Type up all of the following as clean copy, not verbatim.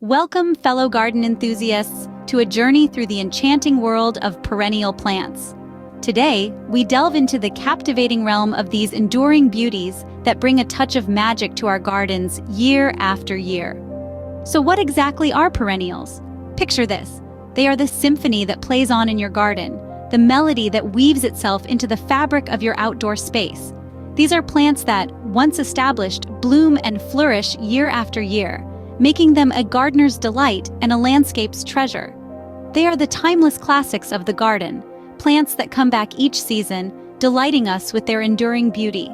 Welcome, fellow garden enthusiasts, to a journey through the enchanting world of perennial plants. Today, we delve into the captivating realm of these enduring beauties that bring a touch of magic to our gardens year after year. So what exactly are perennials? Picture this. They are the symphony that plays on in your garden, the melody that weaves itself into the fabric of your outdoor space. These are plants that, once established, bloom and flourish year after year, making them a gardener's delight and a landscape's treasure. They are the timeless classics of the garden, plants that come back each season, delighting us with their enduring beauty.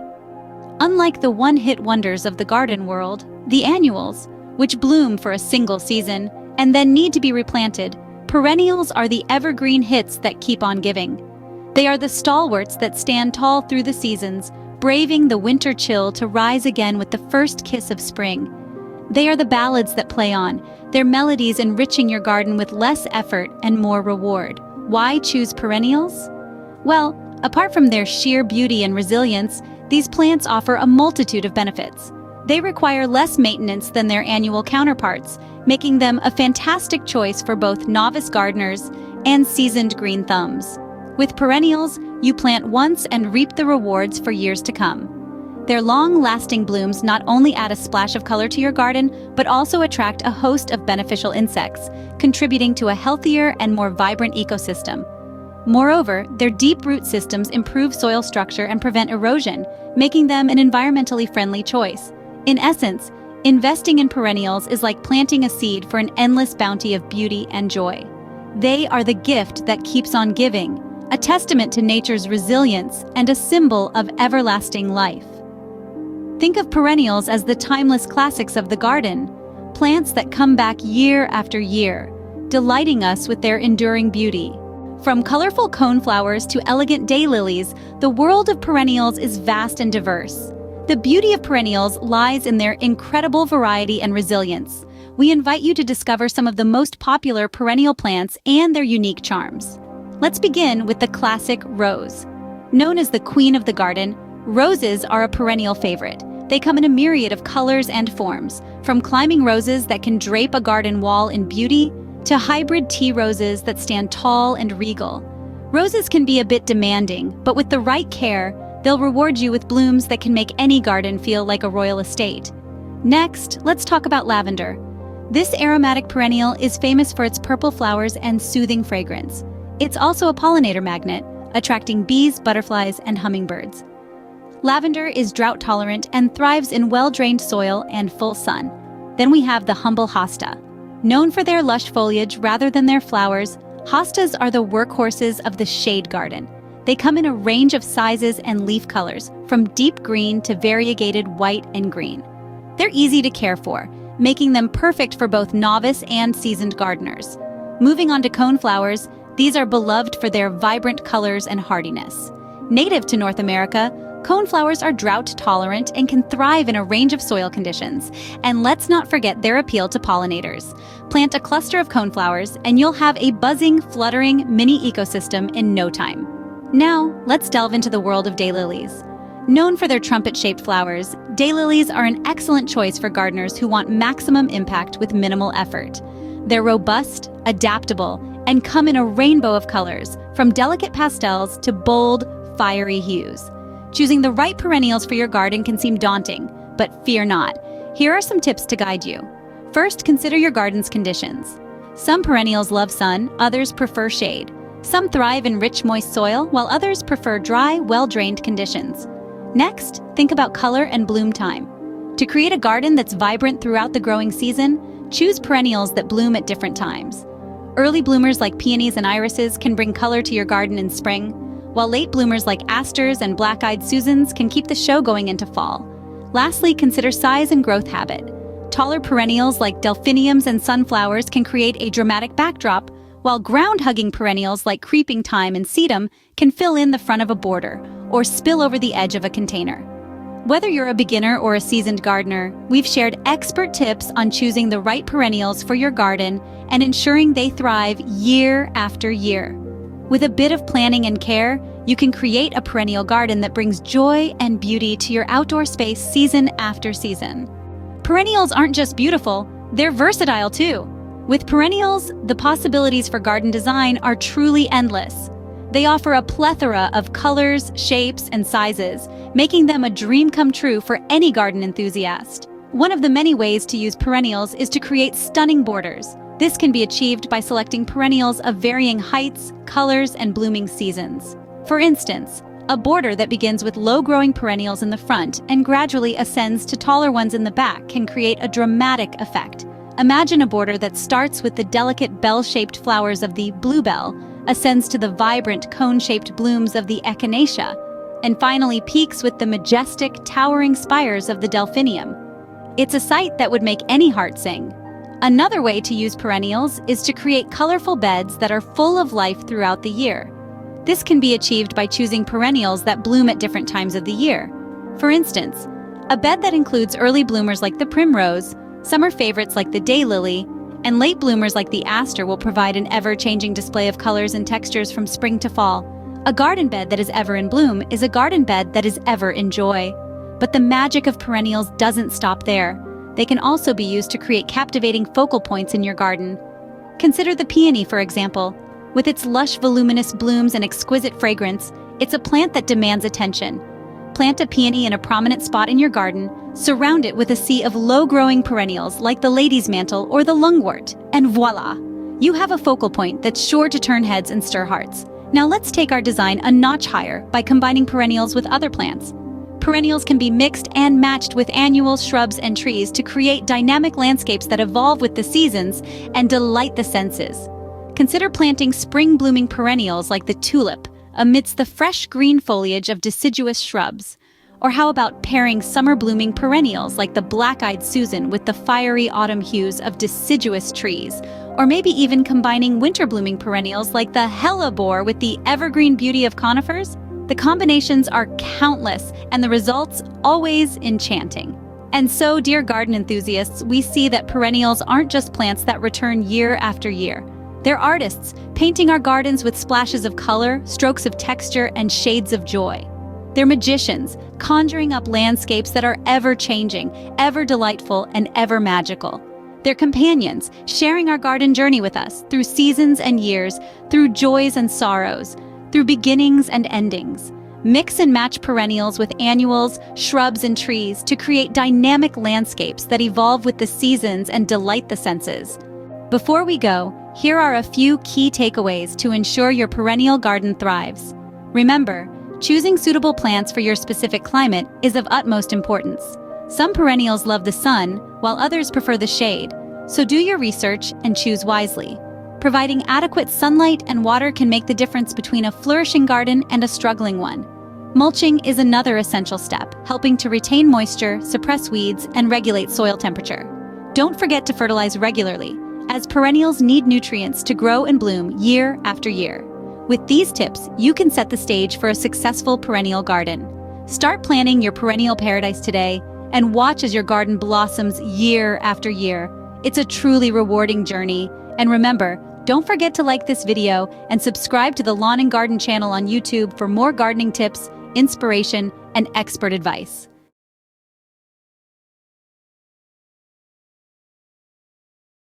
Unlike the one-hit wonders of the garden world, the annuals, which bloom for a single season and then need to be replanted, perennials are the evergreen hits that keep on giving. They are the stalwarts that stand tall through the seasons, braving the winter chill to rise again with the first kiss of spring. They are the ballads that play on, their melodies enriching your garden with less effort and more reward. Why choose perennials? Well, apart from their sheer beauty and resilience, these plants offer a multitude of benefits. They require less maintenance than their annual counterparts, making them a fantastic choice for both novice gardeners and seasoned green thumbs. With perennials, you plant once and reap the rewards for years to come. Their long-lasting blooms not only add a splash of color to your garden, but also attract a host of beneficial insects, contributing to a healthier and more vibrant ecosystem. Moreover, their deep root systems improve soil structure and prevent erosion, making them an environmentally friendly choice. In essence, investing in perennials is like planting a seed for an endless bounty of beauty and joy. They are the gift that keeps on giving, a testament to nature's resilience and a symbol of everlasting life. Think of perennials as the timeless classics of the garden, plants that come back year after year, delighting us with their enduring beauty. From colorful coneflowers to elegant daylilies, the world of perennials is vast and diverse. The beauty of perennials lies in their incredible variety and resilience. We invite you to discover some of the most popular perennial plants and their unique charms. Let's begin with the classic rose. Known as the queen of the garden, roses are a perennial favorite. They come in a myriad of colors and forms, from climbing roses that can drape a garden wall in beauty to hybrid tea roses that stand tall and regal. Roses can be a bit demanding, but with the right care, they'll reward you with blooms that can make any garden feel like a royal estate. Next, let's talk about lavender. This aromatic perennial is famous for its purple flowers and soothing fragrance. It's also a pollinator magnet, attracting bees, butterflies, and hummingbirds. Lavender is drought-tolerant and thrives in well-drained soil and full sun. Then we have the humble hosta. Known for their lush foliage rather than their flowers, hostas are the workhorses of the shade garden. They come in a range of sizes and leaf colors, from deep green to variegated white and green. They're easy to care for, making them perfect for both novice and seasoned gardeners. Moving on to coneflowers, these are beloved for their vibrant colors and hardiness. Native to North America, coneflowers are drought-tolerant and can thrive in a range of soil conditions. And let's not forget their appeal to pollinators. Plant a cluster of coneflowers and you'll have a buzzing, fluttering mini ecosystem in no time. Now, let's delve into the world of daylilies. Known for their trumpet-shaped flowers, daylilies are an excellent choice for gardeners who want maximum impact with minimal effort. They're robust, adaptable, and come in a rainbow of colors, from delicate pastels to bold, fiery hues. Choosing the right perennials for your garden can seem daunting, but fear not. Here are some tips to guide you. First, consider your garden's conditions. Some perennials love sun, others prefer shade. Some thrive in rich, moist soil, while others prefer dry, well-drained conditions. Next, think about color and bloom time. To create a garden that's vibrant throughout the growing season, choose perennials that bloom at different times. Early bloomers like peonies and irises can bring color to your garden in spring, while late bloomers like asters and black-eyed Susans can keep the show going into fall. Lastly, consider size and growth habit. Taller perennials like delphiniums and sunflowers can create a dramatic backdrop, while ground-hugging perennials like creeping thyme and sedum can fill in the front of a border or spill over the edge of a container. Whether you're a beginner or a seasoned gardener, we've shared expert tips on choosing the right perennials for your garden and ensuring they thrive year after year. With a bit of planning and care, you can create a perennial garden that brings joy and beauty to your outdoor space season after season. Perennials aren't just beautiful, They're versatile too. With perennials, the possibilities for garden design are truly endless. They offer a plethora of colors, shapes, and sizes, making them a dream come true for any garden enthusiast. One of the many ways to use perennials is to create stunning borders. This can be achieved by selecting perennials of varying heights, colors, and blooming seasons. For instance, a border that begins with low-growing perennials in the front and gradually ascends to taller ones in the back can create a dramatic effect. Imagine a border that starts with the delicate bell-shaped flowers of the bluebell, ascends to the vibrant cone-shaped blooms of the echinacea, and finally peaks with the majestic, towering spires of the delphinium. It's a sight that would make any heart sing. Another way to use perennials is to create colorful beds that are full of life throughout the year. This can be achieved by choosing perennials that bloom at different times of the year. For instance, a bed that includes early bloomers like the primrose, summer favorites like the daylily, and late bloomers like the aster will provide an ever-changing display of colors and textures from spring to fall. A garden bed that is ever in bloom is a garden bed that is ever in joy. But the magic of perennials doesn't stop there. They can also be used to create captivating focal points in your garden. Consider the peony, for example. With its lush, voluminous blooms and exquisite fragrance, it's a plant that demands attention. Plant a peony in a prominent spot in your garden, surround it with a sea of low-growing perennials like the lady's mantle or the lungwort, and voila! You have a focal point that's sure to turn heads and stir hearts. Now let's take our design a notch higher by combining perennials with other plants. Perennials can be mixed and matched with annuals, shrubs, and trees to create dynamic landscapes that evolve with the seasons and delight the senses. Consider planting spring-blooming perennials like the tulip amidst the fresh green foliage of deciduous shrubs. Or how about pairing summer-blooming perennials like the black-eyed Susan with the fiery autumn hues of deciduous trees? Or maybe even combining winter-blooming perennials like the hellebore with the evergreen beauty of conifers? The combinations are countless, and the results always enchanting. And so, dear garden enthusiasts, we see that perennials aren't just plants that return year after year. They're artists, painting our gardens with splashes of color, strokes of texture, and shades of joy. They're magicians, conjuring up landscapes that are ever-changing, ever-delightful, and ever-magical. They're companions, sharing our garden journey with us through seasons and years, through joys and sorrows, through beginnings and endings. Mix and match perennials with annuals, shrubs, and trees to create dynamic landscapes that evolve with the seasons and delight the senses. Before we go, here are a few key takeaways to ensure your perennial garden thrives. Remember, choosing suitable plants for your specific climate is of utmost importance. Some perennials love the sun, while others prefer the shade, so do your research and choose wisely. Providing adequate sunlight and water can make the difference between a flourishing garden and a struggling one. Mulching is another essential step, helping to retain moisture, suppress weeds, and regulate soil temperature. Don't forget to fertilize regularly, as perennials need nutrients to grow and bloom year after year. With these tips, you can set the stage for a successful perennial garden. Start planning your perennial paradise today and watch as your garden blossoms year after year. It's a truly rewarding journey. And remember, don't forget to like this video and subscribe to the Lawn and Garden channel on YouTube for more gardening tips, inspiration, and expert advice.